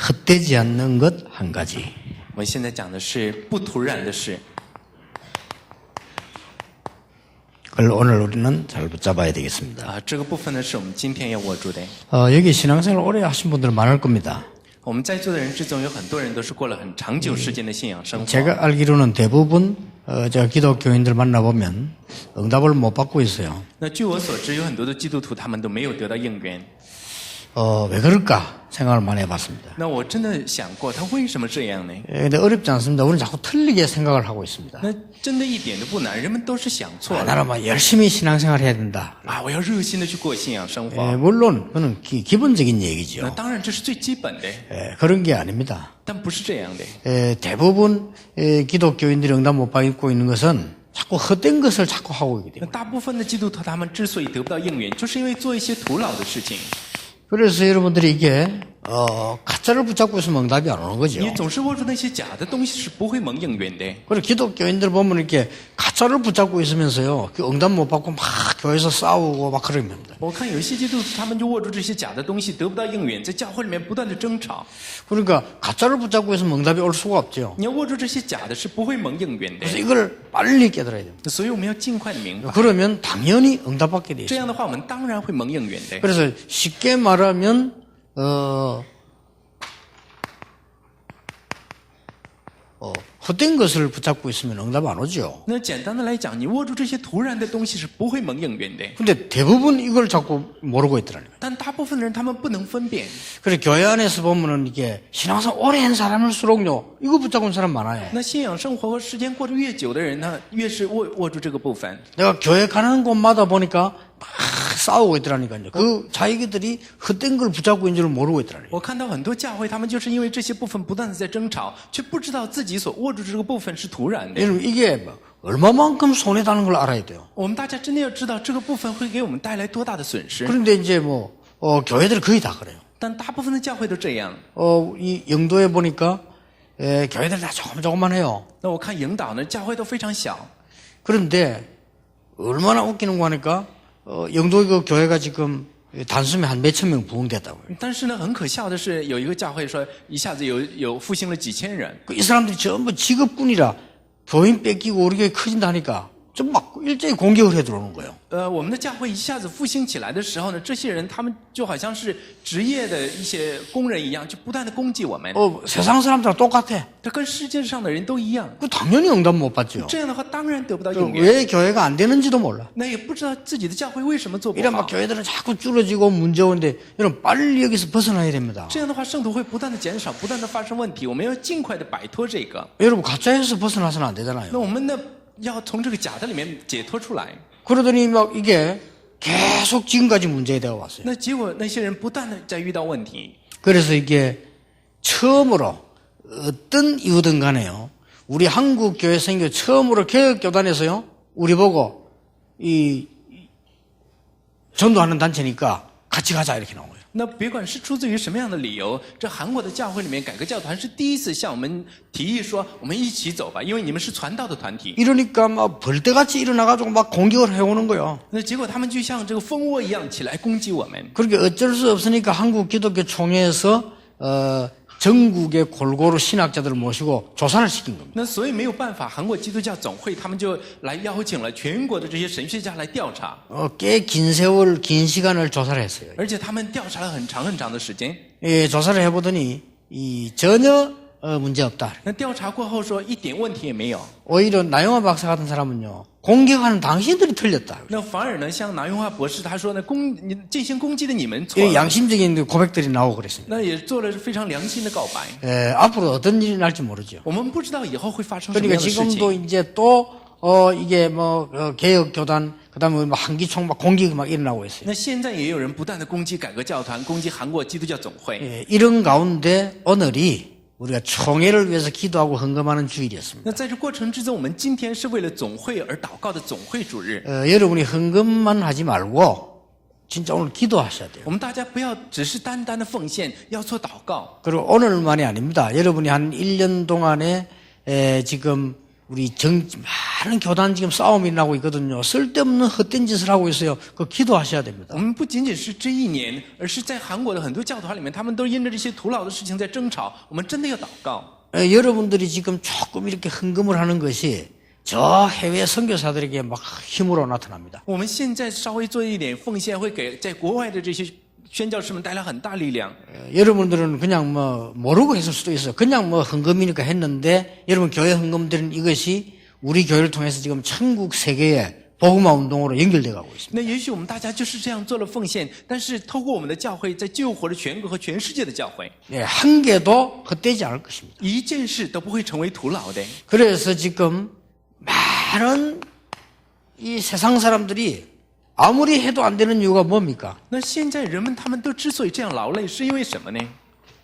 헛되지 않는 것 한 가지. 我们现在讲的是不突然的事， 그걸 오늘 우리는 잘 붙잡아야 되겠습니다. 这个部分呢是我们今天要握住的。 여기 신앙생활 오래 하신 분들은 많을 겁니다. 我们在座的人之中有很多人都是过了很长久时间的信仰生活。 제가 알기로는 대부분 제가 기독교인들 만나보면 응답을 못 받고 있어요. 那据我所知，有很多的基督徒他们都没有得到应允。 왜 그럴까 생각을 많이 해봤습니다. 那我真的想过，他为什么这样呢？ 근데 어렵지 않습니다. 우리는 자꾸 틀리게 생각을 하고 있습니다. 那真的一点都不难，人们都是想错了。 나는 막 열심히 신앙생활 해야 된다. 我要热心的去过信仰生活。 물론 그건 기본적인 얘기죠. 那当然这是最基本的， 그런 게 아닙니다. 但不是这样的。 대부분 기독교인들이 응답 못 받고 있는 것은 자꾸 헛된 것을 자꾸 하고 있기 那 때문에. 大部分的基督徒他们之所以得不到应允，就是因为做一些徒劳的事情。 그래서 여러분들이 이게 가짜를 붙잡고 있으면 응답이 안 오는 거죠. 你总是握住那些假的东西，是不会蒙应允的。 그리고 기독교인들 보면 이렇게 가짜를 붙잡고 있으면서요, 그 응답 못 받고 막 교회에서 싸우고 막 그럽니다. 我看有一些基督徒，他们就握住这些假的东西，得不到应允，在教会里面不断的争吵。 그러니까 가짜를 붙잡고 있으면 응답이 올 수가 없죠. 你要握住这些假的，是不会蒙应允的。 그래서 이걸 빨리 깨달아야 됩니다. 所以我们要尽快的明白， 그러면 당연히 응답받게 돼 这 있어요. 样的话，我们当然会蒙应允的。 그래서 쉽게 말하면 헛된 것을 붙잡고 있으면 응답 안 오죠. 那简单的来讲，你握住这些突然的东西是不会蒙应允的。 근데 대부분 이걸 자꾸 모르고 있더라고요. 但大部分的人他们不能分辨。 그래서 교회 안에서 보면은 이게 신앙생활 오래 한 사람일수록요, 이거 붙잡고 있는 사람 많아요. 那信仰生活和时间过得越久的人呢，越是握住这个部分。 내가 교회 가는 곳마다 보니까 막 싸우고 있더라니까요. 그 자기들이 헛된 걸 붙잡고 있는 줄 모르고 있더라니까요. 我看到很多教会，他们就是因为这些部分不断的在争吵，却不知道自己所握住这个部分是突然的。 여러분 이게 얼마만큼 손해다는 걸 알아야 돼요. 我们大家真的要知道这个部分会给我们带来多大的损失。 그런데 이제 교회들이 거의 다 그래요. 但大部分的教会都这样。 이 영도에 보니까 교회들이 다 조금만 해요. 那我看引导呢，教会都非常小。 그런데 얼마나 웃기는 거 하니까 영도 그 교회가 지금 단숨에 한 몇천 명 부흥됐다고요. 但是呢，很可笑的是，有一个教会说一下子有复兴了几千人。 이 사람들이 전부 직업군이라 교인 뺏기고 우리 교회 커진다 하니까 좀 막 일제히 공격을 해 들어오는 거예요. 我们的教会一下子复兴起来的时候呢，这些人他们就好像是职业的一些工人一样，就不断的攻击我们。 세상 사람들하고 똑같아. 这跟世界上的人都一样。 그 당연히 응답 못 받죠. 这样的话，当然得不到应允。 왜 교회가 안 되는지도 몰라. 那也不知道自己的教会为什么做不 이런 막 好。 교회들은 자꾸 줄어지고 문제 오는데 여러분 빨리 여기서 벗어나야 됩니다. 这样的话，圣徒会不断的减少，不断的发生问题。我们要尽快的摆脱这个。 여러분 가짜에서 벗어나서는 안 되잖아요. 那我们呢，要从这个假的里面解脱出来。 그러더니 막 이게 계속 지금까지 문제가 되어 왔어요. 那结果那些人不断的在遇到问题。 그래서 이게 처음으로 어떤 이유든 간에요. 우리 한국 교회 생겨 처음으로 개혁교단에서요. 우리 보고 이 전도하는 단체니까 같이 가자 이렇게 나온 거예요. 那别管是出自于什么样的理由，这韩国的教会里面，改革教团是第一次向我们提议说，我们一起走吧，因为你们是传道的团体。 이러니까 막 벌떼같이 일어나가지고 막 공격을 해오는 거예요. 那结果他们就像这个蜂窝一样起来攻击我们。 그렇게 어쩔 수 없으니까 한국 기독교 총회에서 전국의 골고루 신학자들을 모시고 조사를 시킨 겁니다. 那所以没有办法，韩国基督教总会他们就来邀请了全国的这些神学家来调查， 꽤 긴 세월, 긴 시간을 조사를 했어요. 而且他们调查了很长很长的时间。 조사를 해보더니 전혀 문제 없다. 那调查过后说一点问题也没有。 오히려 나영화 박사 같은 사람은요, 공격하는 당신들이 틀렸다. 那反而呢，像拿永华博士他说呢，你进行攻击的你们错 이 了。 양심적인 고백들이 나오고 그랬습니다. 那也做了非常良心的告白。 앞으로 어떤 일이 날지 모르죠. 我们不知道以后会发生什么 그러니까 样的事 지금도 情。 이제 또 이게 개혁교단 그다음에 한기총 막 공격이 막 일어나고 있어요. 那现在也有人不断的攻击改革教团，攻击韩国基督教总会。 이런 가운데 오늘이 우리가 총회를 위해서 기도하고 헌금하는 주일이었습니다. 那在这过程之中，我们今天是为了总会而祷告的总会主日。 여러분이 헌금만 하지 말고 진짜 오늘 기도하셔야 돼요. 我们大家不要只是单单的奉献，要做祷告。 그리고 오늘만이 아닙니다. 여러분이 한 1년 동안에 지금 우리 많은 교단 지금 싸움이 나고 있거든요. 쓸데없는 헛된 짓을 하고 있어요. 그거 기도하셔야 됩니다. 我们不仅仅是这一年，而是在韩国的很多教团里面，他们都因着这些徒劳的事情在争吵。我们真的要祷告。 여러분들이 지금 조금 이렇게 헌금을 하는 것이 저 해외 선교사들에게 막 힘으로 나타납니다. 我们现在稍微做一点奉献，会给在国外的这些宣教士们带来很大力量。 여러분들은 그냥 모르고 했을 수도 있어요. 그냥 헌금이니까 했는데 여러분 교회 헌금들은 이것이 우리 교회를 통해서 지금 천국 세계에 복음화 운동으로 연결돼 가고 있습니다. 那也许我们大家就是这样做了奉献，但是透过我们的教会，在救活了全国和全世界的教会， 한 개도 헛되지 않을 것입니다. 一件事都不会成为徒劳的。 그래서 지금 많은 이 세상 사람들이 아무리 해도 안 되는 이유가 뭡니까? 那现在人们他们都之所以这样劳累，是因为什么呢？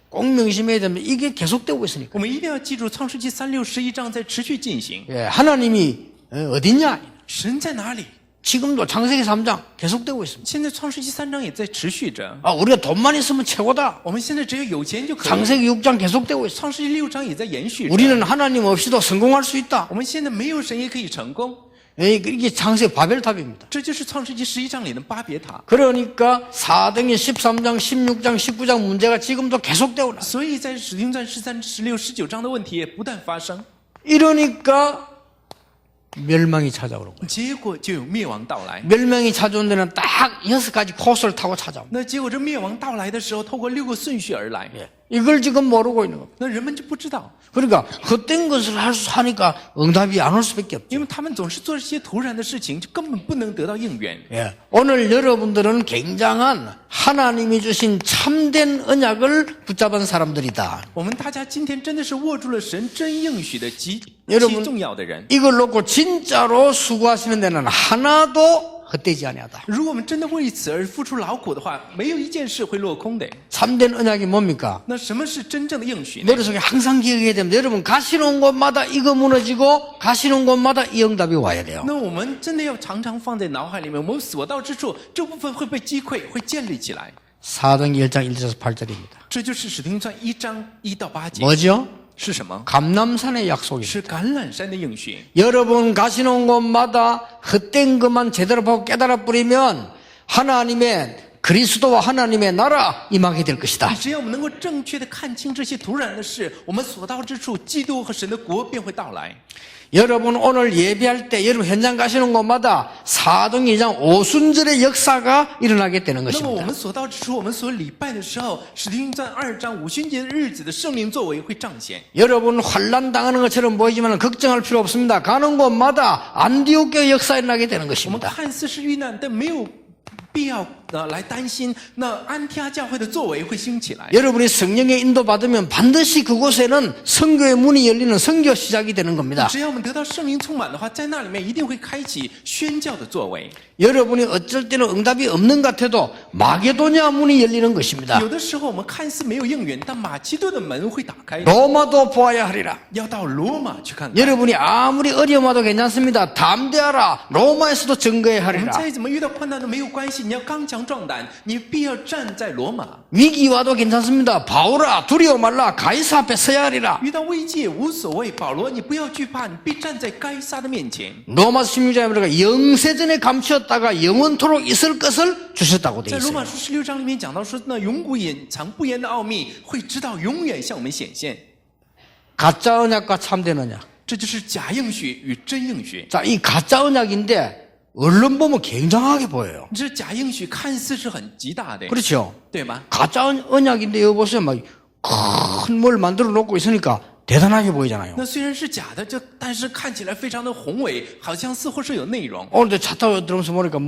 꼭 명심해야 됩니다. 이게 계속되고 있으니까. 我们一定要记住，创世纪36、11章在持续进行。 하나님이 어딨냐? 神在哪里？ 지금도 창세기 3장 계속되고 있습니다. 现在创世纪3章也在持续着。 우리가 돈만 있으면 최고다. 我们现在只要有钱就可以。 창세기 6장 계속되고 있습니다. 创世纪6章也在延续着。 우리는 하나님 없이도 성공할 수 있다. 我们现在没有神也可以成功。 이게 창세기 바벨탑입니다. 这就是创世纪11章里的巴别塔。 그러니까 4등이 13장, 16장, 19장 문제가 지금도 계속되고 있습니다. 所以在使徒行传13、16、19章的问题也不断发生。 이러니까 멸망이 찾아오는 거예요. 结果就有灭亡到来。 멸망이 찾아온 데는 딱 6가지 코스를 타고 찾아옵니다. 那结果这灭亡到来的时候，透过6个顺序而来。 이걸 지금 모르고 있는 겁니다. 那人们就不知道， 그러니까 헛된 것을 하니까 응답이 안 올 수밖에 없죠. 因为他们总是做这些突然的事情，就根本不能得到应允。 오늘 여러분들은 굉장한 하나님이 주신 참된 언약을 붙잡은 사람들이다. 我们大家今天真的是握住了神真应许的极 여러분 重要的人。 이걸 놓고 진짜로 수고하시는 데는 하나도 헛되지 아니하다. 如果我们真的为此而付出劳苦的话，没有一件事会落空的。 참된 언약이 뭡니까? 那什么是真正的应许呢？ 머릿속에 항상 기억해야 됩니다. 여러분 가시는 곳마다 이거 무너지고 가시는 곳마다 이 응답이 와야 돼요. 那我们真的要常常放在脑海里面，我们所到之处，这部分会被击溃，会建立起来。 4등 1장 1절에서 8절입니다. 这就是使徒行传1章1到8节。 뭐죠? 是什么？ 감람산의 약속입니다. 是橄榄山的应许。 여러분 가시는 곳마다 헛된 것만 제대로 보고 깨달아 버리면 하나님의 그리스도와 하나님의 나라 임하게 될 것이다. 只要我们能够正确的看清这些突然的事，我们所到之处，基督和神的国便会到来。 여러분 오늘 예배할 때 여러분 현장 가시는 곳마다 4등 2장 오순절의 역사가 일어나게 되는 那么我 것입니다. 们所到之处，我们所礼拜的时候，使徒行传2章五旬节的日子的圣灵作为会彰显。 여러분 환난 당하는 것처럼 보이지만 걱정할 필요 없습니다. 가는 곳마다 안디옥의 역사 일어나게 되는 我们 것입니다. 看似是遇难，但没有必要来担心。那安提阿教会的作为会兴起来。 여러분이 성령의 인도 받으면 반드시 그곳에는 선교의 문이 열리는 선교 시작이 되는 겁니다. 只要我们得到圣灵充满的话，在那里面一定会开启宣教的作为。 여러분이 어쩔 때는 응답이 없는 것 같아도 마게도냐 문이 열리는 것입니다. 有的时候我们看似没有应允，但马其顿的门会打开。 로마도 보아야 하리라. 要到罗马去看看。 여러분이 아무리 어려워도 괜찮습니다. 담대하라. 로마에서도 증거해야 我们 하리라. 再怎么遇到困难都没有关系，你要刚强壮胆，你必要站在罗马。 위기 와도 괜찮습니다. 바울아 두려워 말라. 가이사 앞에 서야 하리라. 遇到危机也无所谓，保罗，你不要惧怕，你必站在该撒的面前。 로마서 16장에 보니까 영세전에 감추었다가 영원토록 있을 것을 주셨다고 돼 在罗 있어요. 马书16章里面讲到说，那永古隐藏不言的奥秘，会直到永远向我们显现。 가짜 언약과 참된 언약. 这就是假应许与真应许。 자, 이 가짜 언약인데 언론 보면 굉장하게 보여요. 这假应许看似是很极大的， 그렇죠? 对吗？ 가짜 언약인데 여기 보세요. 막 큰 뭘 만들어 놓고 있으니까 대단하게 보이잖아요. 那虽然是假的，但是看起来非常的宏伟，好像似乎是有内容。 오늘도 차 타고 들어오면서 보니까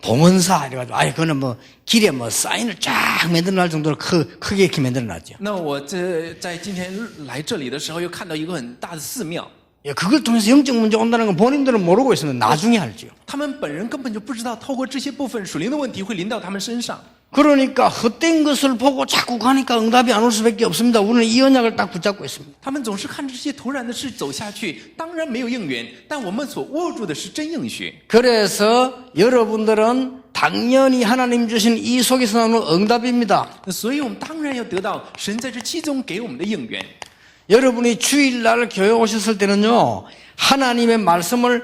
봉헌사 이래가지고 아예 그거는 길에 사인을 쫙 만들어 놨을 정도로 크게 이렇게 만들어 놨죠. 那我在今天来这里的时候，又看到一个很大的寺庙。 예, 그걸 통해서 영적 문제 온다는 건 본인들은 모르고 있으면 나중에 알죠. 他们本人根本就不知道，透过这些部分属灵的问题会临到他们身上。 그러니까 헛된 것을 보고 자꾸 가니까 응답이 안 올 수밖에 없습니다. 우리는 이 언약을 딱 붙잡고 있습니다. 他们总是看着这些突然的事走下去，当然没有应允，但我们所握住的是真应许。 그래서 여러분들은 당연히 하나님 주신 이 속에서 나오는 응답입니다. 所以我们当然要得到神在这其中给我们的应允。 여러분이 주일날 교회 오셨을 때는요, 하나님의 말씀을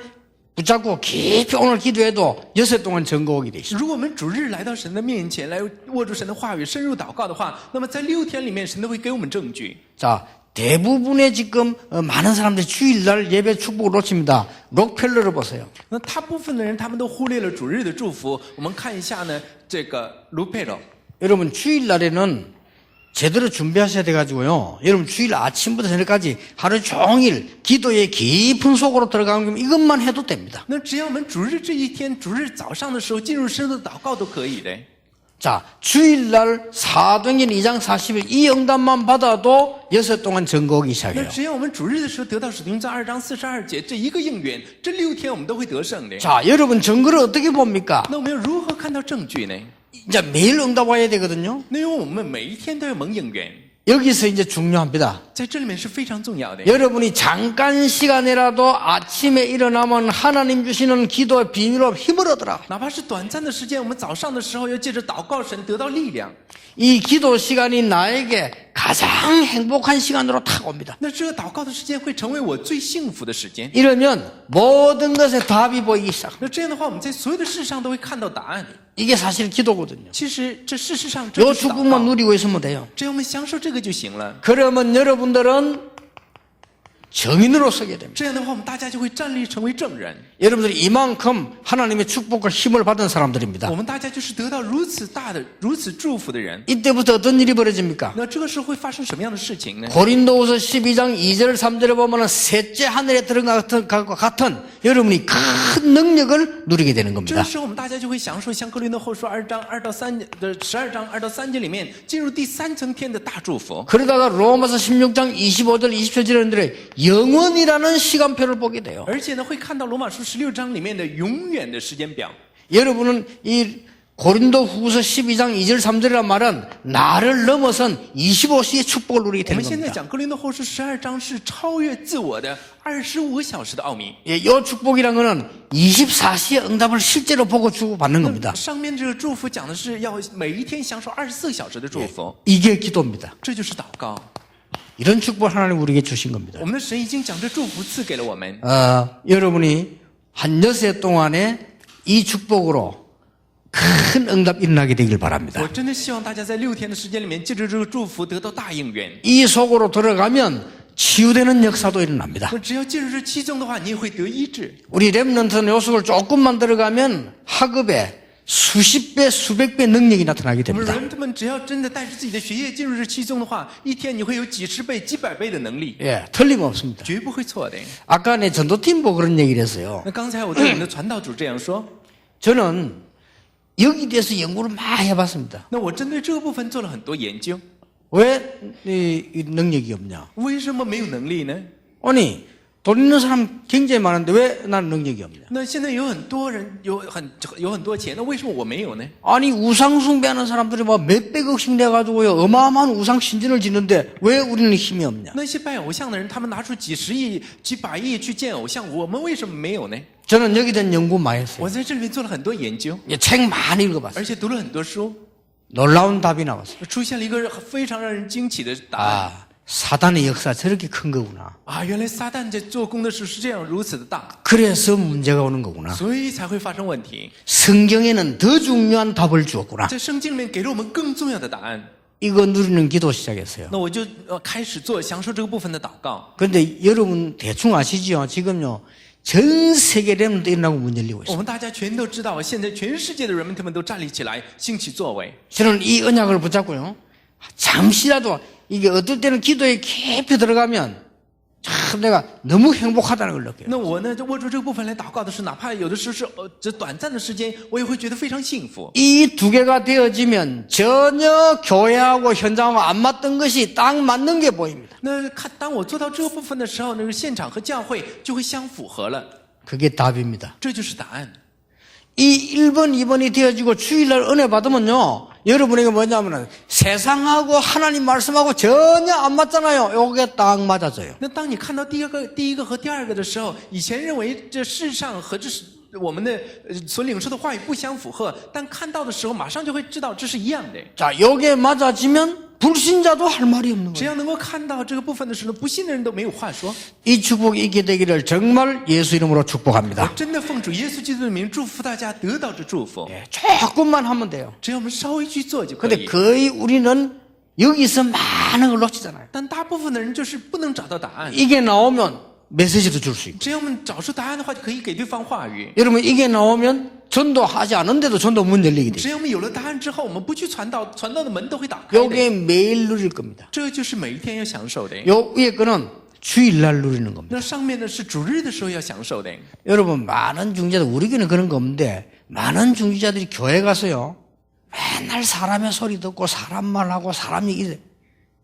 붙잡고 깊이 오늘 기도해도 여섯 동안 전거하게 돼 있어요. 如果我们主日来到神的面前，来握住神的话语，深入祷告的话，那么在6天里面，神都会给我们证据。 자, 대부분의 지금 많은 사람들이 주일날 예배 축복을 놓칩니다. 록펠러를 보세요. 那大部分的人，他们都忽略了主日的祝福。我们看一下呢，这个卢佩罗。 여러분 주일날에는 제대로 준비하셔야 돼가지고요. 여러분 주일 아침부터 저녁까지 하루 종일 기도의 깊은 속으로 들어가는 게 이것만 해도 됩니다. 那只要我们主日这一天，主日早上的时候进入深度的祷告都可以的。 자, 주일날 사도행전 2장 40일 이 응답만 받아도 여섯 동안 전거하기 那 시작해요. 只要我们主日的时候得到使徒行传2章42节这一个应允，这6天我们都会得胜的。 자, 여러분 증거를 어떻게 봅니까? 那我们要如何看到证据呢？ 이제 매일 응답 와야 되거든요. 那因为我们每一天都要蒙应允， 여기서 이제 중요합니다. 在这里面是非常重要的。 여러분이 잠깐 시간이라도 아침에 일어나면 하나님 주시는 기도의 비밀로 힘을 얻어라. 哪怕是短暂的时间，我们早上的时候要借着祷告神得到力量。 이 기도 시간이 나에게 가장 행복한 시간으로 탁 옵니다. 那这个祷告的时间会成为我最幸福的时间。 이러면 모든 것에 답이 보이기 시작합니다. 那这样的话，我们在所有的事上都会看到答案。 이게 사실 기도거든요. 其实这事实上这 요 就是祷 축복만 告， 누리고 있으면 돼요. 只要我们享受这个就行了。 그러면 여러분들은 정인으로 서게 됩니다. 这样的话，我们大家就会站立成为证人。 여러분들이 이만큼 하나님의 축복과 힘을 받은 사람들입니다. 我们大家就是得到如此大的、如此祝福的人。 이때부터 어떤 일이 벌어집니까? 那这个时候会发生什么样的事情呢？ 고린도후서 12장 2절 3절에 보면 셋째 하늘에 들어간 것과 같은 여러분이 큰 능력을 누리게 되는 这 겁니다. 个时候，我们大家就会享受像哥林多后书2章2到3的12章2到3节里面进入第3层天的大祝福。 그러다가 로마서 16장 25절 27절에 영원이라는 시간표를 보게 돼요. 而且呢，会看到罗马书16章里面的永远的时间表。 여러분은 이 고린도 후서 12장 2절 3절이란 말은 나를 넘어선 25시의 축복을 누리게 我 되는 们现在 겁니다. 讲哥林多后书12章是超越自我的25小时的奥秘。 이 축복이란 거는 24시의 응답을 실제로 보고 주고받는 겁니다. 上面这个祝福讲的是要每一天享受24小时的祝福， 이게 기도입니다. 这就是祷告。 이런 축복을 하나님 우리에게 주신 겁니다. 我们的神已经将这祝福赐给了我们。 여러분이 한 여세 동안에 이 축복으로 큰 응답 일어나게 되길 바랍니다. 我真的希望大家在6天的时间里面，借着这个祝福得到大应允。 이 속으로 들어가면 치유되는 역사도 일어납니다. 那只要进入这其中的话，你也会得医治。 우리 렘넌트 요속을 조금만 들어가면 학업에 수십 배, 수백 배 능력이 나타나게 我们 됩니다. 人们只要真的带着自己的学业进入这其中的话，一天你会有几十倍、几百倍的能力， 예, 틀림없습니다. 绝不会错的。 아까 내 전도팀 보고 그런 얘기를 했어요. 那刚才我对我们的传道主这样说， 저는 여기 대해서 연구를 많이 해봤습니다. 那我针对这个部分做了很多研究。 왜 이 능력이 없냐? 为什么没有能力呢？ 아니, 돈 있는 사람 굉장히 많은데 왜 나는 능력이 없냐? 那现在有很多人有很多钱，那为什么我没有呢？ 아니, 우상 숭배하는 사람들이 막 몇백억씩 내가지고요, 어마어마한 우상 신전을 짓는데 왜 우리는 힘이 없냐? 那些拜偶像的人，他们拿出几十亿、几百亿去建偶像，我们为什么没有呢？ 저는 여기 대한 연구 많이 했어요. 我在这里面做了很多研究， 책 많이 읽어봤어요. 而且读了很多书， 놀라운 답이 나왔어요. 出现了一个非常让人惊奇的答案。 아, 사단의 역사 저렇게 큰 거구나. 啊，原来撒旦在做工的事是这样如此的大， 그래서 문제가 오는 거구나. 所以才会发生问题。 성경에는 더 중요한 답을 주었구나. 在圣经里面给了我们更重要的答案。 이거 누리는 기도 시작했어요. 那我就开始做享受这个部分的祷告。 그런데 여러분 대충 아시죠? 지금요, 전 세계 렘넌트 일어나고 문 열리고 我 있어요. 们大家全都知道，现在全世界的人们他们都站立起来，兴起作为。 저는 이 언약을 붙잡고요, 잠시라도 이게 어떨 때는 기도에 깊이 들어가면 참 내가 너무 행복하다는 걸 느껴요. 那我呢，就握住这个部分来祷告的是，哪怕有的时候是这短暂的时间，我也会觉得非常幸福。 이 두 개가 되어지면 전혀 교회하고 현장하고 안 맞던 것이 딱 맞는 게 보입니다. 那当我做到这个部分的时候，那个现场和教会就会相符合了， 그게 답입니다. 这就是答案。 이 1번, 2번이 되어지고 주일날 은혜 받으면요, 여러분에게 뭐냐면은 세상하고 하나님 말씀하고 전혀 안 맞잖아요. 요게 딱 맞아져요. 那当你看到第一个和第二个的时候，以前认为这世上和这是我们的所领受的话语不相符合，但看到的时候马上就会知道这是一样的。 자, 요게 맞아지면 불신자도 할 말이 없는 只 거예요. 要能够看到这个部分的时候，不信的人都没有话说。 이 축복이 있게 되기를 정말 예수 이름으로 我 축복합니다. 真的奉主耶稣基督的名祝福大家得到这祝福。 예, 조금만 하면 돼요. 只要我们稍微去做就可 근데 以。 거의 우리는 여기서 많은 걸 놓치잖아요. 但大部分的人就是不能找到答案。 이게 나오면 메시지도 줄 수 있고. 只要我们找出答案的话，就可以给对方话语。 여러분 이게 나오면 전도하지 않은데도 전도 문 열리게 돼요. 只要我们有了答案之后，我们不去传道，传道的门都会打开的。 요게 매일 누릴 겁니다. 这就是每一天要享受的。 요 위에 거는 주일날 누리는 겁니다. 那上面呢是主日的时候要享受的。 여러분 많은 중재자 우리 교회는 그런 거 없는데 많은 중재자들이 교회 가서요 맨날 사람의 소리 듣고 사람 말하고 사람 얘기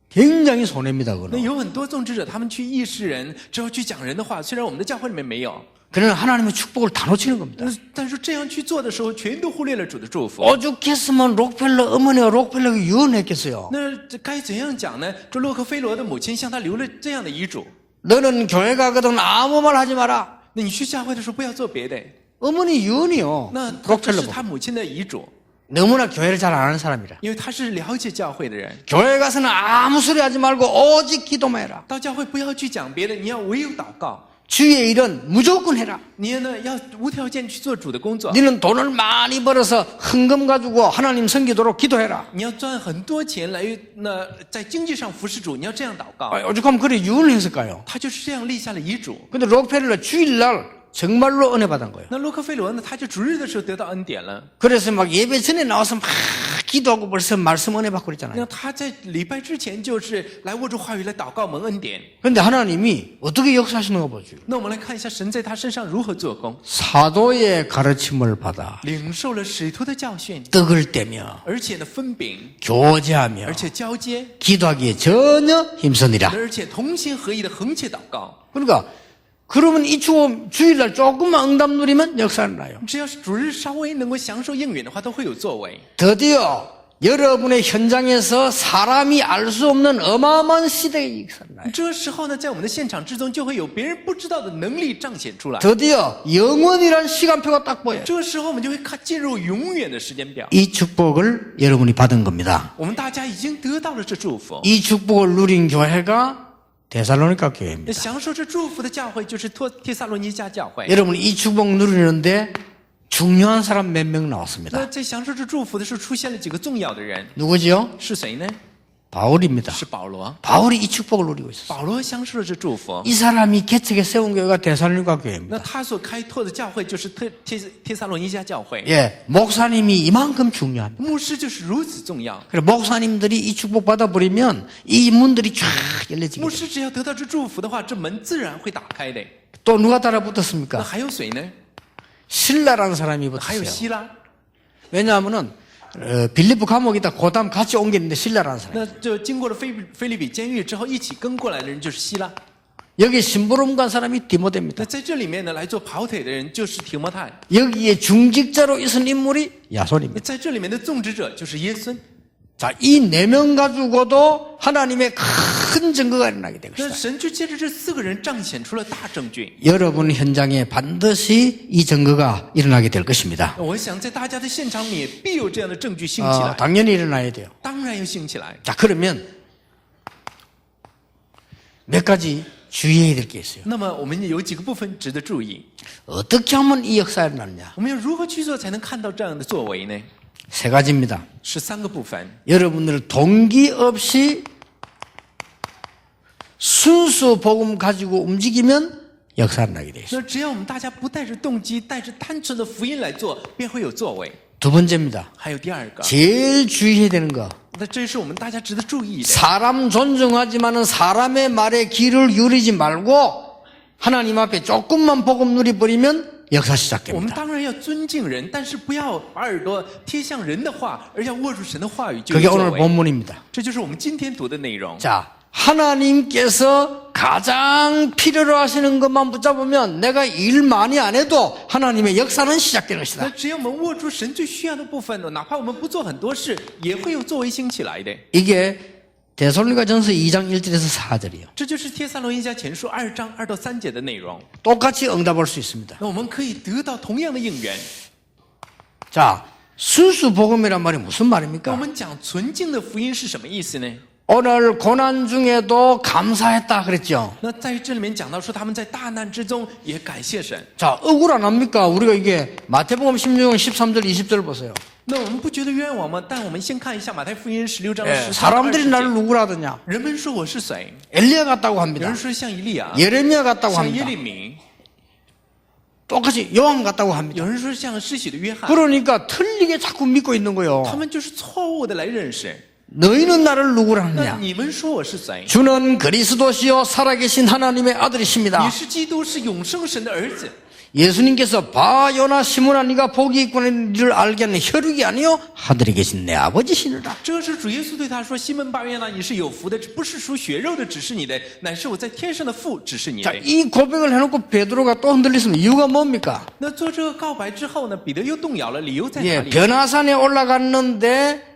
굉장히 손해입니다. 那 그거는. 有很多宗旨者，他们去议事人，之后去讲人的话，虽然我们的教会里面没有， 그러나 하나님의 축복을 다 놓치는 겁니다. 但是这样去做的时候，全都忽略了主的祝福。 오죽했으면 록펠러 어머니와 록펠러가 유언했겠어요. 那这该怎样讲呢？这洛克菲罗的母亲向他留了这样的遗嘱： 너는 교회 가거든 아무 말 하지 마라. 那你去教会的时候不要做别的。 어머니 유언이요. 那这 록펠러 是他母亲的遗嘱， 너무나 교회를 잘 아는 사람이라. 因为他是了解教会的人。 교회 가서는 아무 소리 하지 말고 오직 기도만 해라. 到教会不要去讲别的，你要唯有祷告。 주의 일은 무조건 해라. 你呢要无条件去做主的工作。 너는 돈을 많이 벌어서 헌금 가지고 하나님 섬기도록 기도해라. 你要赚很多钱来在经济上服侍主，你要这样祷告。 오죽하면 그래 유언을 했을까요? 他就是这样立下了遗嘱。 근데 록펠러 주일날 정말로 은혜 받은 거예요. 那洛克菲罗呢，他就主日的时候得到恩典了。 그래서 막 예배 전에 나와서 막 기도하고 벌써 말씀 은혜 받고 那 그랬잖아요. 他在礼拜之前就是来握住话语来祷告蒙恩典。 그런데 하나님이 어떻게 역사하시는 거 보죠. 那我们来看一下神在他身上如何做工， 사도의 가르침을 받아 领受了使徒的教训， 떡을 떼며 而且呢分饼， 교제하며 而且交接， 기도하기에 전혀 힘쓰니라. 而且同心合一的横切祷告。 그러니까 그러면 이 주일날 조금만 응답 누리면 역사는 나요. 只要是主日稍微能够享受应允的话，都会有作为。 드디어 여러분의 현장에서 사람이 알 수 없는 어마어마한 시대의 역사는 나요. 这时候呢，在我们的现场之中，就会有别人不知道的能力彰显出来。 드디어 영원이란 시간표가 딱 보여요. 这个时候，我们就会进入永远的时间表。 이 축복을 여러분이 받은 겁니다. 我们大家已经得到了这祝福。 이 축복을 누린 교회가 데살로니가 교회입니다. 享受这祝福的教会就是帖撒罗尼迦教会。 여러분 이 축복 누리는데 중요한 사람 몇 명 那 나왔습니다. 在享受这祝福的时候，出现了几个重要的人， 누구지요? 是谁呢？ 바울입니다. 是保罗。 바울이 이 축복을 누리고 있었어요. 保罗享受了这祝福。 이 사람이 개척에 세운 교회가 데살로니가 那 교회입니다. 他所开拓的教会就是帖撒罗尼迦教会。 예, 목사님이 이만큼 중요합니다. 牧师就是如此重要。 그래 목사님들이 이 축복 받아버리면 이 문들이 쫙 열려지게 牧 돼요. 师只要得到这祝福的话，这门自然会打开的。 또 누가 那 따라붙었습니까? 还有谁呢？ 신라라는 사람이 还有 붙었어요. 希拉。 왜냐하면은 빌립보 감옥에다 고담 같이 옮겼는데 신라라는 사람. 那就经过了菲利比监狱之后，一起跟过来的人就是希拉。 여기 심부름 간 사람이 디모데입니다. 那在这里面呢，来做跑腿的人就是提摩太。 여기에 중직자로 있은 인물이 야손입니다. 在这里面的种植者就是耶孙。 자, 이 4명 가지고도 하나님의 큰 증거가 일어나게 될 那 것이다. 神就借着这4个人彰显出了大证据。 여러분 현장에 반드시 이 증거가 일어나게 될 것입니다. 我想在大家的现场里也必有这样的证据兴起来， 당연히 일어나야 돼요. 当然要兴起来。 자, 그러면 몇 가지 주의해야 될 게 있어요. 那么我们有几个部分值得注意， 어떻게 하면 이 역사가 일어나느냐? 我们要如何去做才能看到这样的作为呢？ 세 가지입니다. 是3个部分。 여러분들 동기 없이 순수 복음 가지고 움직이면 역사가 나게 돼 있어요. 那只要我们大家不带着动机，带着单纯的福音来做，便会有作为。 두 번째입니다. 还有第二个， 제일 주의해야 되는 거. 那这是我们大家值得注意的。 사람 존중하지만은 사람의 말에 귀를 기울이지 말고 하나님 앞에 조금만 복음 누려버리면 역사 我们 시작됩니다. 当然要尊敬人，但是不要把耳朵贴向人的话，而要握住神的话语就 그게 有作 오늘 为。 본문입니다. 这就是我们今天读的内容。 자, 하나님께서 가장 필요로 하시는 것만 붙잡으면 내가 일 많이 안 해도 하나님의 역사는 시작되는 那 것이다. 只要我们握住神最需要的部分呢，哪怕我们不做很多事，也会有作为兴起来的。 이게 데살로니가전서 2장 1절에서 4절이에요. 这就是帖撒罗尼迦前书2章2到3节的内容。 똑같이 응답할 수 있습니다. 那我们可以得到同样的应援。 자, 순수 복음이란 말이 무슨 那我 말입니까? 们讲纯净的福音是什么意思呢？ 오늘 고난 중에도 감사했다 그랬죠. 那在这里面讲到说，他们在大难之中也感谢神。 자, 억울 안 합니까? 우리가 이게 마태복음 16장 13절 20절 보세요. 那我们不觉得冤枉吗？但我们先看一下马太福音16章 예, 13、 사람들이 20 나를 节。 누구라 하더냐? 人们说我是谁？ 엘리야 같다고 有 합니다. 人说像以利亚， 예레미야 같다고 像耶 합니다. 利米， 똑같이 요한 같다고 합니다. 有人说像施洗的约翰。 그러니까 틀리게 자꾸 믿고 있는 他 거요. 们就是错误的来认识。 너희는 나를 누구라 那 하느냐? 你们说我是谁？ 주는 그리스도시요 살아계신 하나님의 你 아들이십니다. 是基督，是永生神的儿子。 예수님께서 바요나 시몬아 네가 복이 있구나를 알게 하는 혈육이 아니요 하늘에 계신 내 아버지시니라. 这是主耶稣对他说：“西门巴约拿，你是有福的，不是属血肉的，只是你的，乃是我在天上的父，只是你 자, 的。 이 고백을 해놓고 베드로가 또 흔들렸으면 이유가 뭡니까? ”那做这个告白之后呢，彼得又动摇了，理由在哪 예, 里？ 변화산에 올라갔는데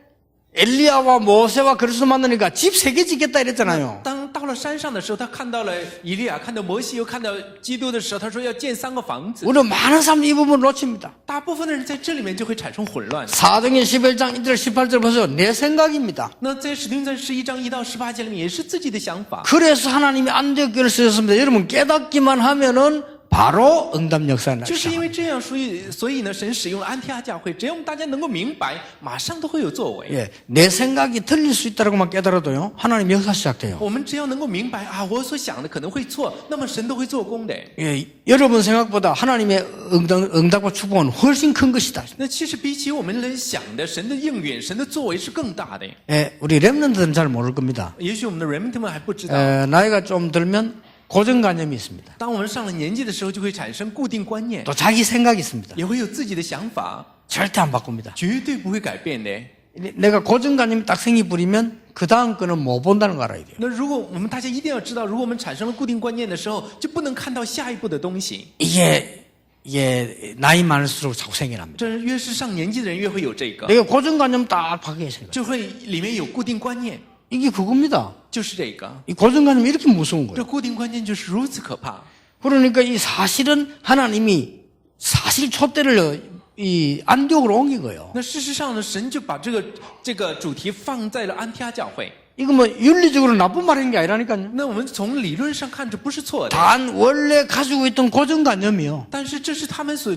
엘리야와 모세와 그리스도 만나니까 집 3개 짓겠다 이랬잖아요. 当到了山上的时候，他看到了以利亚，看到摩西，又看到基督的时候，他说要建3个房子。 우리 많은 사람이 이 부분을 놓칩니다. 大部分的人在这里面就会产生混乱。 사도행전 11장 1절 18절 보세요. 내 생각입니다. 那在使徒行传11章1到18节里面，也是自己的想法。 그래서 하나님이 안되기를 쓰셨습니다. 여러분 깨닫기만 하면은 바로 응답 역사가 就是 나죠. 因为这样，所以呢，神使用了安提阿教会，只要我们大家能够明白，马上都会有作为。 예, 내 생각이 틀릴 수 있다고만 깨달아도요. 하나님 역사 시작돼요. 我们只要能够明白啊，我所想的可能会错，那么神都会做工的。 예, 여러분 생각보다 하나님의 응답과 축복은 훨씬 큰 것이다. 那其实比起我们人想的，神的应允、神的作为是更大的。 예, 우리 렘넌트들은 잘 모를 겁니다. 也许我们的人们还不知道， 나이가 좀 들면 고정관념이 있습니다. 当我们上了年纪的时候，就会产生固定观念， 또 자기 생각이 있습니다. 也会有自己的想法， 절대 안 바꿉니다. 绝对不会改变的。 내가 고정관념이 딱 생기 부리면 그 다음 거는 못 본다는 거 알아야 돼요. 那如果我们大家一定要知道，如果我们产生了固定观念的时候，就不能看到下一步的东西。 이게 나이 많을수록 자꾸 생겨납니다. 这越是上年纪的人，越会有这个， 내가 고정관념 딱 박혀 있어요. 就会里面有固定观念， 이게 그겁니다. 就是这个。 이 고정관념이 이렇게 무서운 这 거예요. 固定观念就是如此可怕。 그러니까 이 사실은 하나님이 사실 촛대를 이 안디옥으로 옮긴 거예요. 那事实上呢，神就把这个主题放在了安提阿教会。 이거 뭐 윤리적으로 나쁜 말인 게 아니라니까요. 那我们从理论上看，这不是错的， 단 원래 가지고 있던 고정관념이요. 但是这是他们所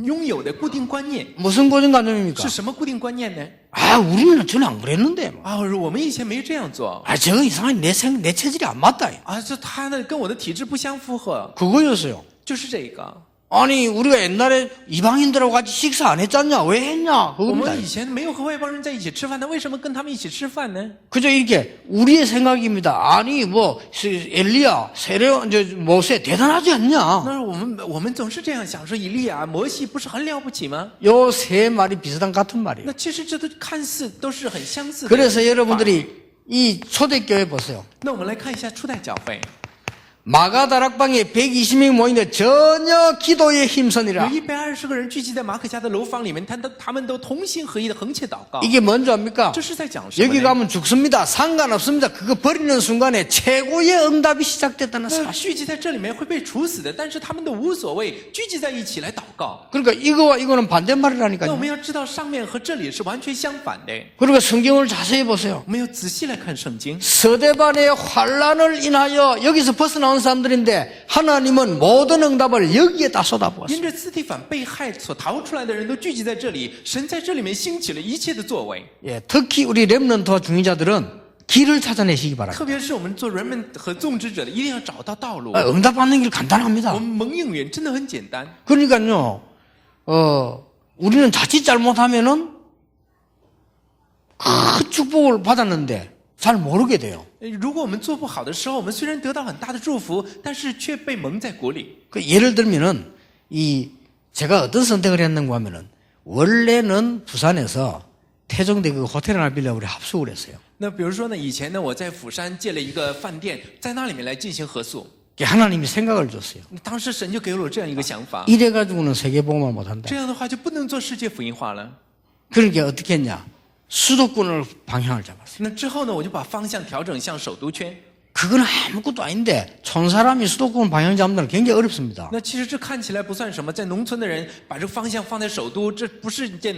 拥有的固定观念。 무슨 고정관념입니까? 是什么固定观念呢？ 아, 우리는 전혀 안 그랬는데. 啊，我们以前没这样做 아, 저거 이상하게 내 체질이 안 맞다. 啊，这他呢跟我的体质不相符合， 그거였어요. 就是这个。 아니, 우리가 옛날에 이방인들하고 같이 식사 안 했잖냐? 왜 했냐? 我 그겁니다. 们以前没有和外邦人在一起吃饭，那为什么跟他们一起吃饭呢？ 그저 이렇게 우리의 생각입니다. 아니, 뭐 엘리야, 모세 대단하지 않냐? 那我们总是这样想，说以利亚、摩西不是很了不起吗？ 요 세 말이 비슷한 같은 말이에요. 那其实这都看似都是很相似的。 그래서 여러분들이 이 초대교회 보세요. 那我们来看一下初代教会， 마가다락방에 120명이 모이는데 전혀 기도에 有 힘선이라. 120个人聚集在马可家的楼房里面，他们都同心合一的横切祷告。 이게 뭔지 압니까? 这是在讲什么 여기 呢？ 가면 죽습니다. 상관없습니다. 그거 버리는 순간에 최고의 응답이 시작됐다는 那 사실. 聚集在这里面会被处死的，但是他们都无所谓，聚集在一起来祷告。 그러니까 이거와 이거는 那我 반대말이라니까요. 们要知道，上面和这里是完全相反的。 그리고 성경을 자세히 보세요. 我们要仔细来看圣经。 서대반의 환란을 인하여 여기서 벗어나온 사람들인데 하나님은 모든 응답을 여기에 다 쏟아부었어요. 因着斯蒂凡被害所逃出来的人都聚集在这里，神在这里面兴起了一切的作为。 예, 특히 우리 렘넌트와 중위자들은 길을 찾아내시기 바랍니다. 特别是我们做人们和种植者的，一定要找到道路。 응답받는 길 간단합니다. 我们蒙应允真的很简单。 그러니까요, 우리는 자칫 잘못하면은 큰 축복을 받았는데 잘 모르게 돼요. 如果我们做不好的时候，我们虽然得到很大的祝福，但是却被蒙在鼓里。 그 예를 들면은 제가 어떤 선택을 했는가 하면은 원래는 부산에서 태종대 그 호텔 하나 빌려 우리 합숙을 했어요. 那比如说呢，以前呢，我在釜山借了一个饭店，在那里面来进行合宿。 하나님이 생각을 줬어요. 当时神就给了我这样一个想法， 이래가지고는 세계복음을 못한다. 这样的话就不能做世界福音化了。 그러니까 어떻게 했냐? 수도권을 방향을 잡았어요. 那之后呢，我就把方向调整向首都圈。 그건 아무것도 아닌데 촌사람이 수도권 방향 잡는 건 굉장히 어렵습니다. 那其实这看起来不算什么，在农村的人把这个方向放在首都，这不是一件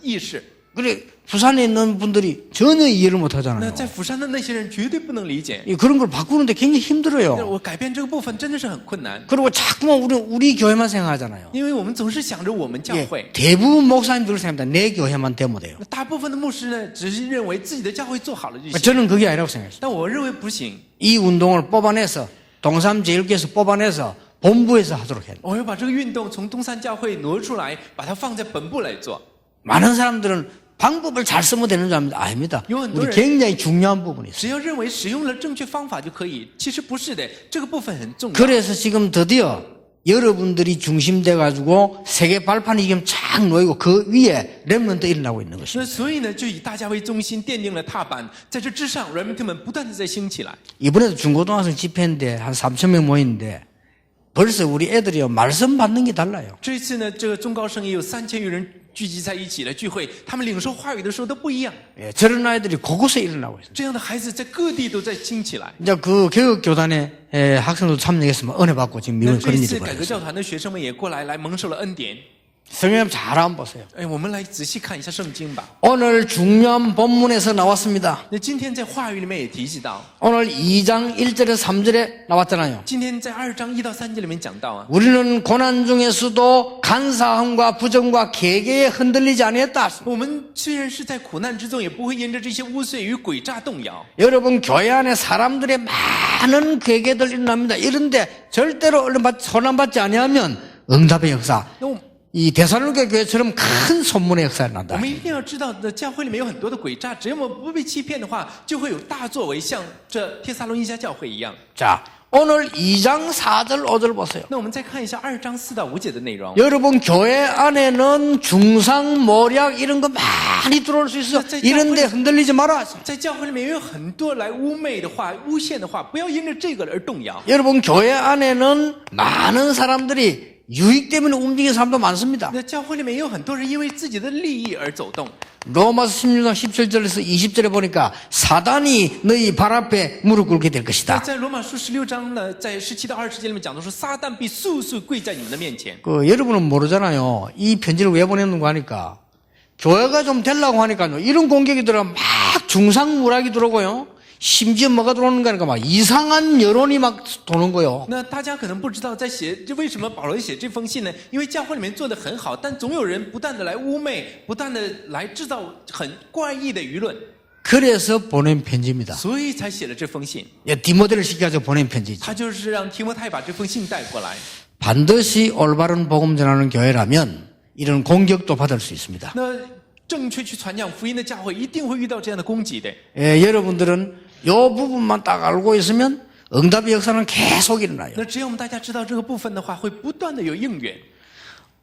易事。 그래 부산에 있는 분들이 전혀 이해를 못 那 하잖아요. 在釜山的那些人绝对不能理解。 그런 걸 바꾸는데 굉장히 힘들어요. 我改变这个部分真的是很困难， 그리고 자꾸만 우리 교회만 생각하잖아요. 因为我们总是想着我们教 예, 会。 대부분 목사님들 생각합니다. 내 교회만 되면 돼요. 大部分的牧师呢，只是认为自己的教会做好了就行。 저는 그게 아니라고 생각해요. 但我认为不行， 이 운동을 뽑아내서 동삼제일교에서 뽑아내서 본부에서 하도록 해요. 我要把这个运动从东山教会挪出来，把它放在本部来做。 많은 사람들은 방법을 잘 쓰면 되는 줄 압니다. 아닙니다. 우리 굉장히 중요한 부분이 있어요. 只要认为使用了正确方法就可以，其实不是的，这个部分很重要。 그래서 지금 드디어 여러분들이 중심돼 가지고 세계 발판이 지금 쫙 놓이고 그 위에 렘넌트 일어나고 있는 那 것입니다. 所以呢，就以大家为中心奠定了踏板，在这之上，人们他们不断的在兴起来。 이번에도 중고등학생 집회인데 한 3,000명 모이는데 벌써 우리 애들이요 말씀 받는 게 달라요. 这一次呢，这个中高生也有3000余人聚集在一起了聚会，他们领受话语的时候都不一样。 예, 저런 아이들이 곳곳에 일어나고 있어요. 这样的孩子在各地都在兴起来。 이제 그 교육교단에 학생들도 참여했으면 은혜 받고 지금 那 미국 这 그런 一 일이 次改革 벌어졌어요. 教团的学生们也过来，来蒙受了恩典。 성경 잘 한번 보세요. 哎，我们来仔细看一下圣经吧。 오늘 중요한 본문에서 나왔습니다. 那今天在话语里面也提及到， 오늘 2장 1절에 3절에 나왔잖아요. 今天在2章1到3节里面讲到啊， 우리는 고난 중에서도 간사함과 부정과 계계에 흔들리지 아니했다. 我们虽然是在苦难之中，也不会因着这些污秽与诡诈动摇。 여러분 교회 안에 사람들의 많은 계계들 일어납니다. 이런데 절대로 소란받지 아니하면 응답의 역사. 那我 이 데살로니가 교회처럼 큰 선문의 역사가 我 난다. 们一定要知道，的教会里面有很多的诡诈，只要我们不被欺骗的话，就会有大作为，像这帖撒罗尼迦教会一样。 자, 오늘 2장 4절 5절 보세요. 那我们再看一下2章4到5节的内容。 여러분 교회 안에는 중상 모략 이런 거 많이 들어올 수 있어요. 이런데 흔들리지 마라. 在教会里面有很多来污蔑的话、诬陷的话，不要因着这个而动摇。 여러분 교회 안에는 많은 사람들이 유익 때문에 움직이는 사람도 많습니다. 那教会里面也有很多人因为自己的利益而走动。 로마서 16장 17절에서 20절에 보니까 사단이 너희 발 앞에 무릎 꿇게 될 那 것이다. 在罗马书16章呢，在17到20节里面讲的说，撒旦必速速跪在你们的面前。 여러분은 모르잖아요. 이 편지를 왜 보냈는가 하니까 교회가 좀 되려고 하니까요. 이런 공격이 들어가 막 중상무락이 들어오고요. 심지어 뭐가 들어오는가 하니까 막 이상한 여론이 막 도는 거예요. 那大家可能不知道，在写这为什么保罗写这封信呢？因为教会里面做得很好，但总有人不断的来污蔑，不断的来制造很怪异的舆论， 그래서 보낸 편지입니다. 所以才写了这封信。 디모데를 시켜서 보낸 편지죠. 他就是让提摩太把这封信带过来。 반드시 올바른 복음 전하는 교회라면 이런 공격도 받을 수 있습니다. 那正确去传讲福音的教会一定会遇到这样的攻击的。 여러분들은 이 부분만 딱 알고 있으면 응답의 역사는 계속 일어나요. 那只要我们大家知道这个部分的话，会不断的有应允。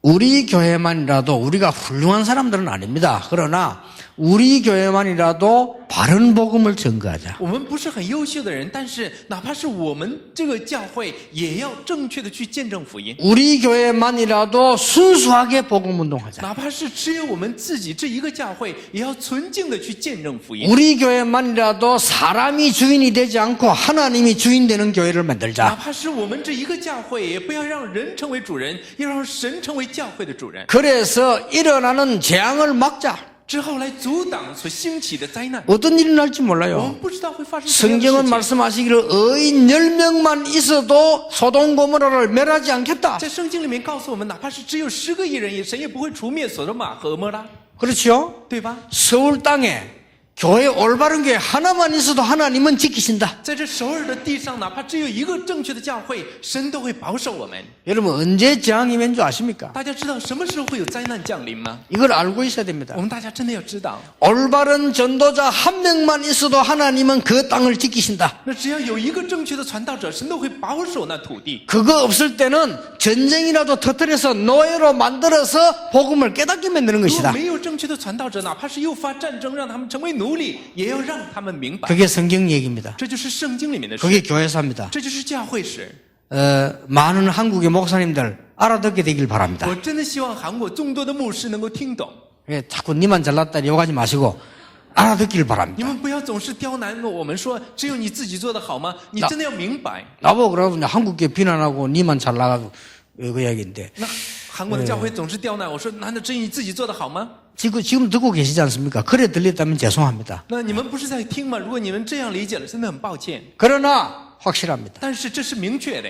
우리 교회만이라도 우리가 훌륭한 사람들은 아닙니다. 그러나 우리 교회만이라도 바른 복음을 전거하자. 我们不是很优秀的人，但是哪怕是我们这个教会，也要正确的去见证福音。 우리 교회만이라도 순수하게 복음 운동하자. 哪怕是只有我们自己这一个教会，也要纯净的去见证福音。 우리 교회만이라도 사람이 주인이 되지 않고 하나님이 주인 되는 교회를 哪 만들자. 怕是我们这一个教会，也不要让人成为主人，要让神成为教会的主人。 그래서 일어나는 재앙을 막자. 之后来阻挡所兴起的灾难。 어떤 일이 날지 我 몰라요. 们不知道会发生什么样的 성경은 事情。 말씀하시기를 의인 10명만 있어도 소돔 고모라를 멸하지 않겠다. 在圣经里面告诉我们，哪怕是只有10个艺人，神也不会除灭所罗马和蛾摩拉， 그렇죠? 对吧？ 서울 땅에 교회 올바른 교회 하나만 있어도 하나님은 지키신다. 在这首尔的地上，哪怕只有一个正确的教会，神都会保守我们。 여러분 언제 재앙이 면 줄 아십니까? 大家知道什么时候会有灾难降临吗？ 이걸 알고 있어야 됩니다. 我们大家真的要知道， 올바른 전도자 한 명만 있어도 하나님은 그 땅을 지키신다. 那只要有一个正确的传道者，神都会保守那土地。 그거 없을 때는 전쟁이라도 터뜨려서 노예로 만들어서 복음을 깨닫게 만드는 如果 것이다. 没有正确的传道者，哪怕是诱发战争，让他们成为奴隶，也要让他们明白， 그게 성경 얘기입니다. 这就是圣经里面的事， 그게 교회사입니다. 这就是教会史。 많은 한국의 목사님들 알아듣게 되길 바랍니다. 我真的希望韩国众多的牧师能够听懂。 예, 자꾸 니만 잘났다 욕하지 마시고 알아듣기를 你 바랍니다. 们不要总是刁难我们说只有你自己做得好吗？你真的要明白。 나보고 그러고 이제 한국계 비난하고 니만 잘 나가고 그 이야기인데 那韩国的教会总是刁难我说，难道只有你自己做得好吗？ 지금 듣고 계시지 않습니까? 그래 들렸다면 죄송합니다. 那你们不是在听吗？如果你们这样理解了，真的很抱歉。 그러나 확실합니다. 但是这是明确的。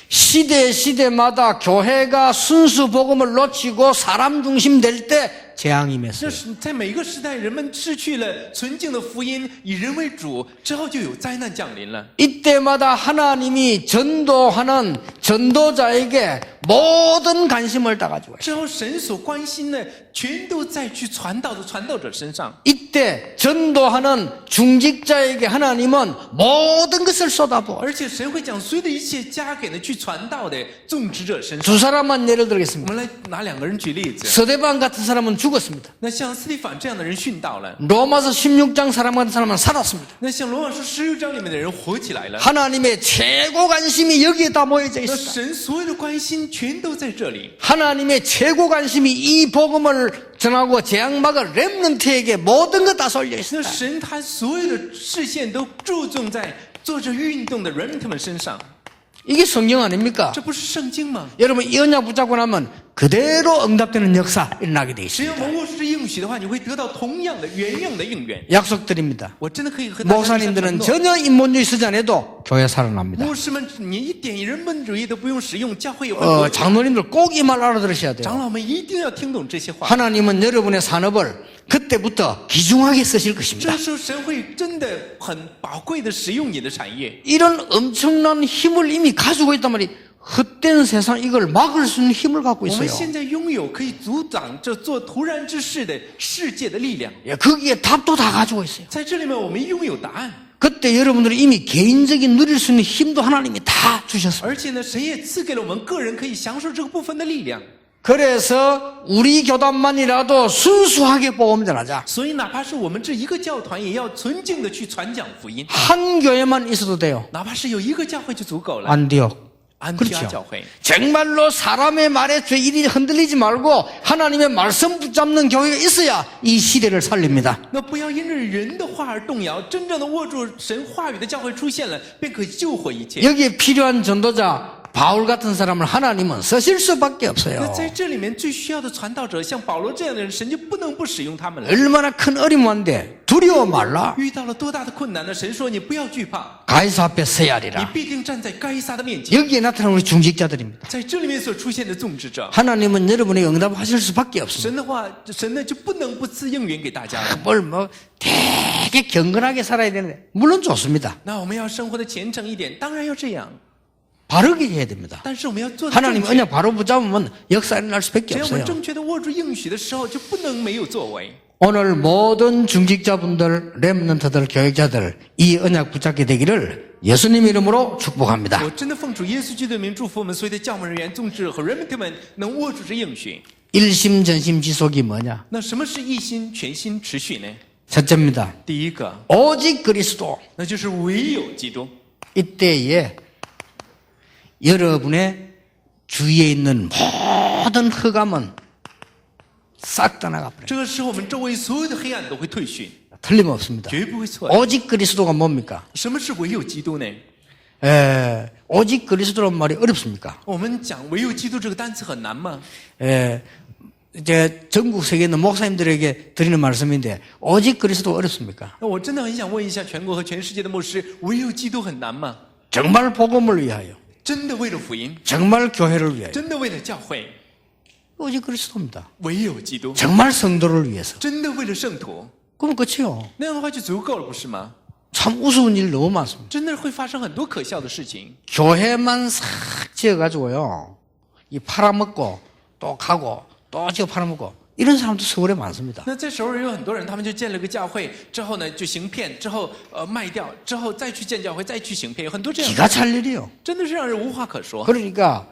시대마다 교회가 순수 복음을 놓치고 사람 중심 될 때 재앙이 这 맺어요. 是在每一个时代，人们失去了纯净的福音，以人为主之后，就有灾难降临了。 이때마다 하나님이 전도하는 전도자에게 모든 관심을 다 가지고 있어요. 之后，神所关心的全都在去传道的传道者身上。 이때 전도하는 중직자에게 하나님은 모든 것을 쏟아부어요. 而且神会将所有的一切加给呢去传道的种植者身上。 두 사람만 예를 我 들겠습니다. 们来拿两个人举例子。 서대반 같은 사람은 죽었습니다. 那像斯蒂凡这样的人殉道了， 로마서 16장 사람 같은 사람은 살았습니다. 那像罗马书16章里面的人活起来了。 하나님의 최고 관심이 여기에 다 모여져 那 있습니다. 神所有的关心全都在这里。 하나님의 최고 관심이 이 복음을 전하고 재앙 막을 렘넌트에게 모든 것 다 쏠려 那 있습니다. 神他所有的视线都注重在做着运动的人们身上， 이게 성경 아닙니까? 这不是圣经吗？ 여러분 이 언약 붙잡고 나면 그대로 응답되는 역사 일어나게 돼 只要 있습니다. 我们握住这应许的话，你会得到同样的原样的应允。 약속드립니다. 我真的可以和大家承 목사님들은 诺， 전혀 인본주의 쓰지 않아도 교회 살아납니다. 牧师们，你一点人本主义都不用使用，教会也会活起来。 장로님들 꼭 이 말 알아들으셔야 돼요. 长老们一定要听懂这些话。 하나님은 여러분의 산업을 그때부터 귀중하게 쓰실 것입니다. 这时候神会真的很宝贵的使用你的产业。 이런 엄청난 힘을 이미 가지고 있단 말이 헛된 세상 이걸 막을 수 있는 힘을 갖고 我们 있어요. 现在拥有可以阻挡这做突然之事的世界的力量， 예, 거기에 답도 다 가지고 있어요. 在这里面我们拥有答案。 그때 여러분들이 이미 개인적인 누릴 수 있는 힘도 하나님이 다 주셨어요. 而且呢，神也赐给了我们个人可以享受这个部分的力量。 그래서 우리 교단만이라도 순수하게 복음 전하자. 所以，哪怕是我们这一个教团，也要纯净的去传讲福音。 한 교회만 있어도 돼요. 哪怕是有一个教会就足够了。 안디옥. 安提阿 그렇죠. 教会， 정말로 사람의 말에 죄일이 흔들리지 말고 하나님의 말씀 붙잡는 교회가 있어야 이 시대를 살립니다. 那不要因着人的话而动摇，真正的握住神话语的教会出现了，便可以救活一切。 여기에 필요한 전도자 바울 같은 사람을 하나님은 쓰실 수밖에 那 없어요. 在这里面最需要的传道者，像保罗这样的人，神就不能不使用他们了。 얼마나 큰 어림인데 두려워 말라. 遇到了多大的困难呢？神说你不要惧怕， 가이사 앞에 서야 你 하리라. 必定站在该撒的面前。 여기에 나타난 우리 중직자들입니다. 在这里面所出现的种植者， 하나님은 여러분에게 응답하실 수밖에 없습니다. 神的话，神呢就不能不赐应允给大家了。 뭘 뭐 되게 경건하게 살아야 되는데 물론 좋습니다. 那我们要生活的虔诚一点，当然要这样， 바르게 해야 됩니다. 但是我们要做的 하나님 正确。 언약 바로 붙잡으면 역사 일어날 수밖에 只要我们 없어요. 正确的握住应许的时候，就不能没有作为。 오늘 모든 중직자분들, 렘넌트들, 교육자들 이 언약 붙잡게 되기를 예수님 이름으로 축복합니다. 我真的奉主耶稣基督的名祝福我们所有的教牧人员、宗志和人们能握住这应许。 일심전심지속이 뭐냐? 那什么是一心全心持续呢？ 첫째입니다. 第一个， 오직 그리스도. 那就是唯有基督。 이때에 여러분의 주위에 있는 모든 흑암은 싹 떠나가 버려요. 这个时候，我们周围所有的黑暗都会退去， 틀림없습니다. 绝不会错。 오직 그리스도가 뭡니까? 什么是唯有基督呢？ 오직 그리스도란 말이 어렵습니까? 我们讲唯有基督这个单词很难吗？ 이제 전국 세계 있는 목사님들에게 드리는 말씀인데 오직 그리스도 어렵습니까? 那我真的很想问一下全国和全世界的牧师，唯有基督很难吗？ 정말 복음을 위하여, 真的为了福音， 정말 교회를 위하여 真的为了教会， 오직 그리스도입니다. 唯有基督， 정말 성도를 위해서. 真的为了圣徒， 그럼 끝이요. 那样的话就足够了，不是吗？ 참 우스운 일 너무 많습니다. 真的会发生很多可笑的事情。 교회만 싹 지어가지고요. 이 팔아먹고 또 가고 또 지어 팔아먹고 이런 사람도 서울에 많습니다. 那在首尔有很多人，他们就建了个教会，之后呢就行骗，之后卖掉，之后再去建教会，再去行骗，有很多这样的， 기가 찰 일이요. 真的是让人无话可说。 그러니까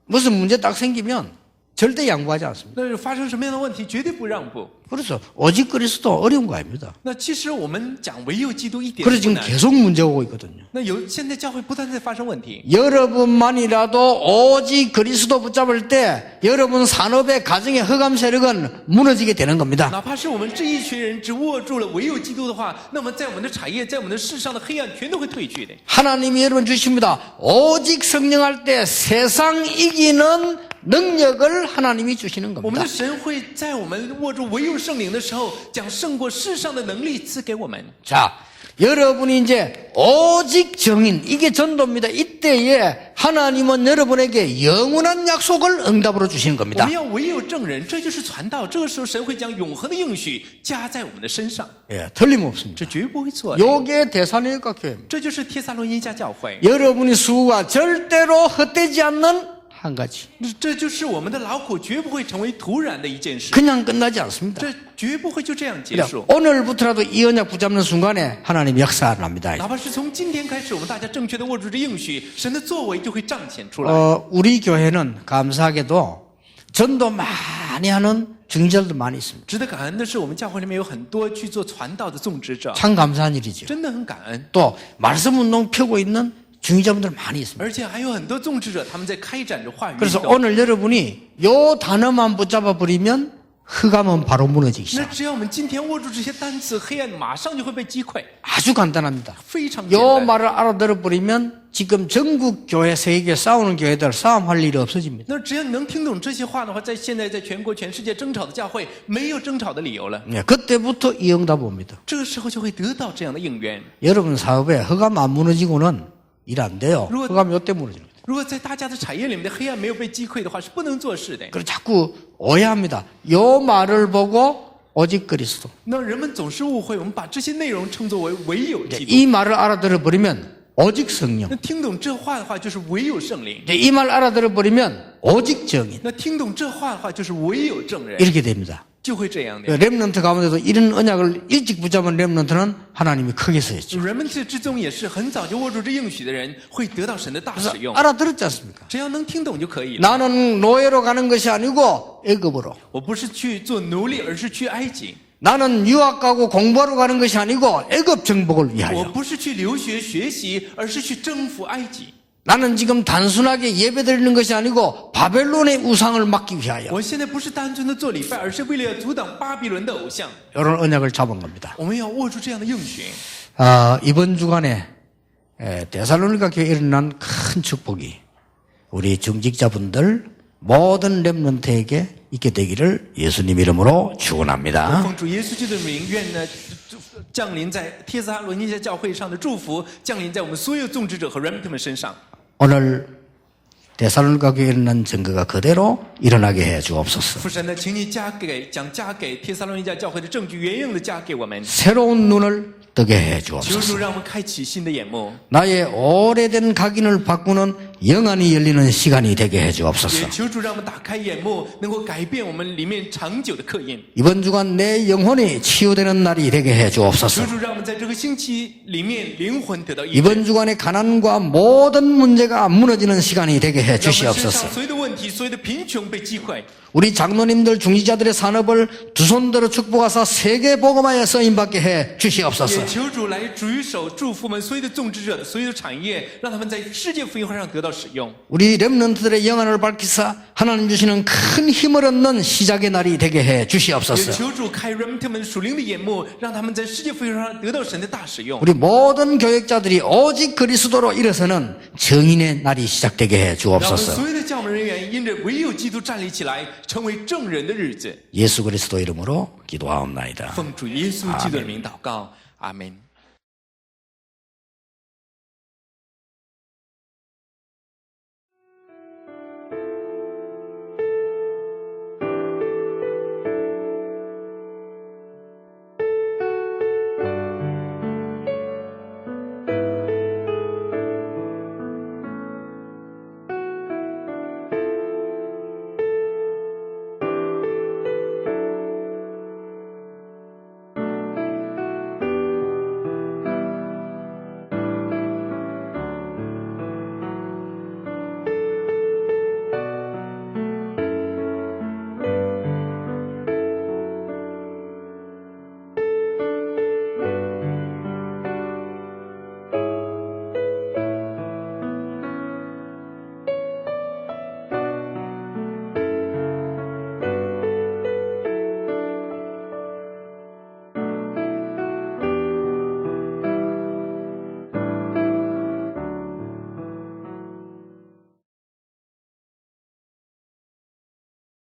무슨 문제 딱 생기면 절대 양보하지 않습니다. 那发生什么样的问题，绝对不让步。 그래서 오직 그리스도 어려운 거 아닙니다. 那其实我们讲唯有基督一点 그래서 都不 지금 难。 계속 문제 오고 있거든요. 那现在教会不断在发生问题。 여러분만이라도 오직 그리스도 붙잡을 때 여러분 산업의 가정의 흑암 세력은 무너지게 되는 겁니다. 哪怕是我们这一群人只握住了唯有基督的话，那么在我们的产业，在我们的世上的黑暗全都会退去的。 하나님이 여러분 주십니다. 오직 성령할 때 세상 이기는 능력을 하나님이 주시는 我们 겁니다. 的神会在我们握住唯有圣灵的时候，将胜过世上的能力赐给我们。 자, 여러분이 이제 오직 정인, 이게 전도입니다. 이때에 하나님은 여러분에게 영원한 약속을 응답으로 주시는 我 겁니다. 们要唯有证人，这就是传道。这个时候，神会将永恒的应许加在我们的身上， 예, 틀림없습니다. 这绝不会错的。 요게 대사로니까 교회입니다. 这就是帖撒罗尼迦教会， 여러분의 수고가 절대로 헛되지 않는 한 가지. 这就是我们的劳苦绝不会成为徒然的一件事， 그냥 끝나지 않습니다. 这绝不会就这样结 그냥 束。 오늘부터라도 이 언약 붙잡는 순간에 하나님이 역사를 합니다. 哪怕是从今天开始，我们大家正确的握住这应许，神的作为就会彰显出来。 우리 교회는 감사하게도 전도 많이 하는 중직자들도 많이 있습니다. 值得感恩的是，我们教会里面有很多去做传道的种植者， 참 감사한 일이죠. 真的很感恩。 또 말씀 운동 펴고 있는 중직자분들 많이 있습니다. 而且还有很多种植者，他们在开展着话语运 그래서 动。 오늘 여러분이 요 단어만 붙잡아 버리면 흑암은 바로 무너지기 那 시작. 只要我们今天握住这些单词，黑暗马上就会被击溃， 아주 간단합니다. 非常简 요 单。 말을 알아들어 버리면 지금 전국 교회 세계 싸우는 교회들 싸움할 일이 없어집니다. 那只要你能听懂这些话的话，在现在在全国全世界争吵的教会，没有争吵的理由了。 예, 그때부터 이 응답 옵니다. 这个时候就会得到这样的应援。 여러분 사업에 흑암 안 무너지고는 일 안 돼요. 그리고- 흑암 요때 무너집니다. 如果在大家的产业里面的黑暗没有被击溃的话，是不能做事的。 그래서 자꾸 오해합니다. 요 말을 보고 오직 그리스도. 那人们总是误会，我们把这些内容称作为唯有基督。 이 말을 알아들어 버리면 오직 성령. 那听懂这话的话，就是唯有圣灵； 이 말 알아들어 버리면 오직 정인. 那听懂这话的话，就是唯有证人， 이렇게 됩니다. 就会这样的。 렘넌트 가운데도 이런 언약을 일찍 붙잡은 렘넌트는 하나님이 크게 쓰였죠. 人们之中也是很早就握住这应许的人，会得到神的大 그래서 使用。 알아들었지 않습니까? 只要能听懂就可以了。 나는 노예로 가는 것이 아니고 애굽으로. 我不是去做奴隶，而是去埃及； 나는 유학 가고 공부하러 가는 것이 아니고 애굽 정복을 我 위하여. 不是去留学学习，而是去征服埃及。 나는 지금 단순하게 예배드리는 것이 아니고 바벨론의 우상을 막기 위하여. 我现在不是单纯的做礼拜，而是为了要阻挡巴比伦的偶像。 이런 언약을 잡은 겁니다. 我们要握住这样的应许。 이번 주간에 데살로니가 교회에 일어난 큰 축복이 우리 중직자분들 모든 렘넌트에게 있게 되기를 예수님 이름으로 축원합니다. 奉主耶稣基督的名，愿呢降临在帖撒罗尼迦教会上的祝福，降临在我们所有种植者和 remnant 们身上。 오늘 데살로니가 교회에 일어난 증거가 그대로 일어나게 해 주옵소서. 父神呢，请你加给帖撒罗尼迦教会的证据原应的加给我们， 새로운 눈을 뜨게 해 求 주옵소서. 主让我们开启新的眼目， 나의 오래된 각인을 바꾸는 영안이 열리는 시간이 되게 해 也 주옵소서. 求主让我们打开眼目，能够改变我们里面长久的刻印。 이번 주간 내 영혼이 치유되는 날이 되게 해 주옵소서. 求主让我们在这个星期里面灵魂得到医治， 이번 주간의 가난과 모든 문제가 무너지는 시간이 되게 해 让我们身 주시옵소서. 上所有的问题、所有的贫穷被击溃。 우리 장로님들 중직자들의 산업을 두 손들어 축복하사 세계 복음화에 쓰임받게 해 주시옵소서. 也求主来举手祝福我们所有的种植者的所有的产业，让他们在世界福音会上得到使用。 우리 렘넌트들의 영안을 밝히사 하나님 주시는 큰 힘을 얻는 시작의 날이 되게 해 也 주시옵소서. 求主开 remnant 们属灵的眼目，让他们在世界福音上得到神的大使用。 우리 모든 교역자들이 오직 그리스도로 일어서는 정인의 날이 시작되게 해 让我们 주옵소서. 所有的教牧人员因着唯有基督站立起来，成为证人的日子。 예수 그리스도 이름으로 기도하옵나이다. 奉主耶稣基督的名祷告，阿门。